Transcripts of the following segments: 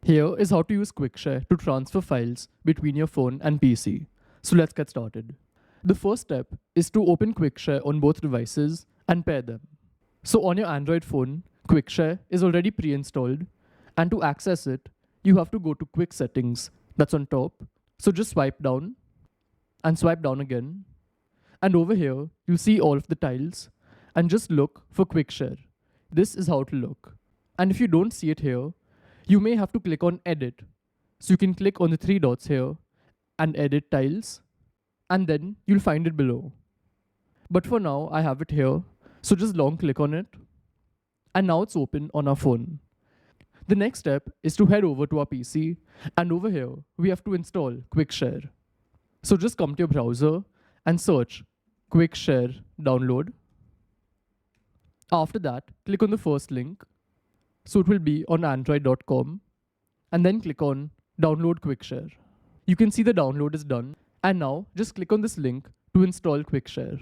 Here is how to use QuickShare to transfer files between your phone and PC. So let's get started. The first step is to open QuickShare on both devices and pair them. So on your Android phone, QuickShare is already pre-installed, and to access it, you have to go to Quick Settings, that's on top. So just swipe down and swipe down again. And over here, you'll see all of the tiles and just look for QuickShare. This is how it will look. And if you don't see it here, you may have to click on Edit. So you can click on the three dots here and edit tiles, and then you'll find it below. But for now, I have it here, so just long click on it. And now it's open on our phone. The next step is to head over to our PC, and over here, we have to install QuickShare. So just come to your browser and search QuickShare download. After that, click on the first link. So it will be on android.com, and then click on download QuickShare. You can see the download is done, and now just click on this link to install QuickShare.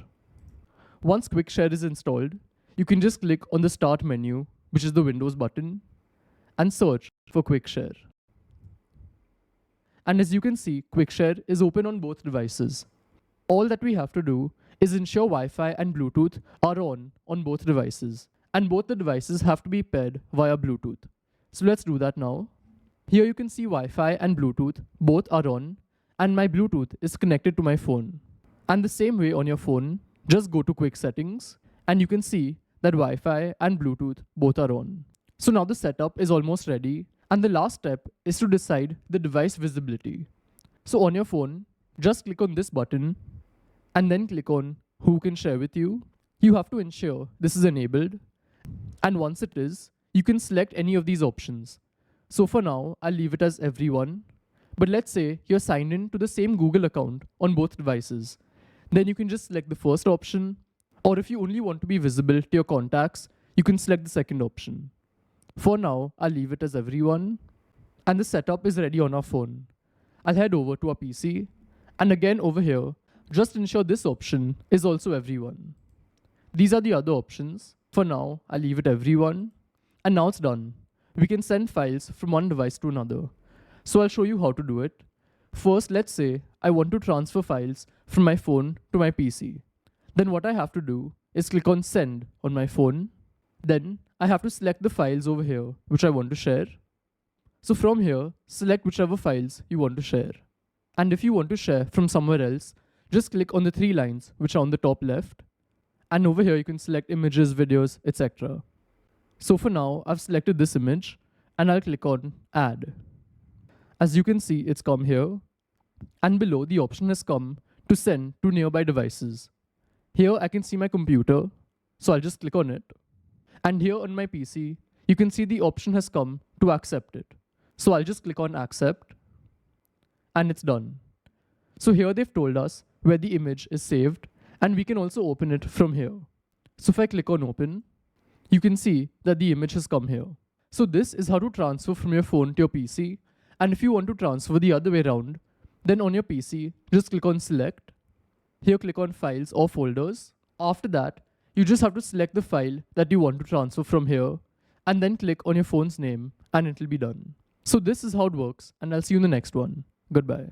Once QuickShare is installed, you can just click on the start menu, which is the Windows button, and search for QuickShare. And as you can see, QuickShare is open on both devices. All that we have to do is ensure Wi-Fi and Bluetooth are on both devices. And both the devices have to be paired via Bluetooth. So let's do that now. Here you can see Wi-Fi and Bluetooth both are on, and my Bluetooth is connected to my phone. And the same way on your phone, just go to Quick Settings, and you can see that Wi-Fi and Bluetooth both are on. So now the setup is almost ready, and the last step is to decide the device visibility. So on your phone, just click on this button, and then click on Who Can Share With You. You have to ensure this is enabled. And once it is, you can select any of these options. So for now, I'll leave it as everyone. But let's say you're signed in to the same Google account on both devices. Then you can just select the first option. Or if you only want to be visible to your contacts, you can select the second option. For now, I'll leave it as everyone. And the setup is ready on our phone. I'll head over to our PC. And again over here, just ensure this option is also everyone. These are the other options. For now, I'll leave it everyone. And now it's done. We can send files from one device to another. So I'll show you how to do it. First, let's say I want to transfer files from my phone to my PC. Then what I have to do is click on Send on my phone. Then I have to select the files over here, which I want to share. So from here, select whichever files you want to share. And if you want to share from somewhere else, just click on the three lines, which are on the top left. And over here, you can select images, videos, etc. So for now, I've selected this image, and I'll click on Add. As you can see, it's come here. And below, the option has come to send to nearby devices. Here, I can see my computer, so I'll just click on it. And here on my PC, you can see the option has come to accept it. So I'll just click on Accept, and it's done. So here they've told us where the image is saved, and we can also open it from here. So if I click on Open, you can see that the image has come here. So this is how to transfer from your phone to your PC. And if you want to transfer the other way around, then on your PC, just click on Select. Here click on Files or Folders. After that, you just have to select the file that you want to transfer from here, and then click on your phone's name, and it will be done. So this is how it works, and I'll see you in the next one. Goodbye.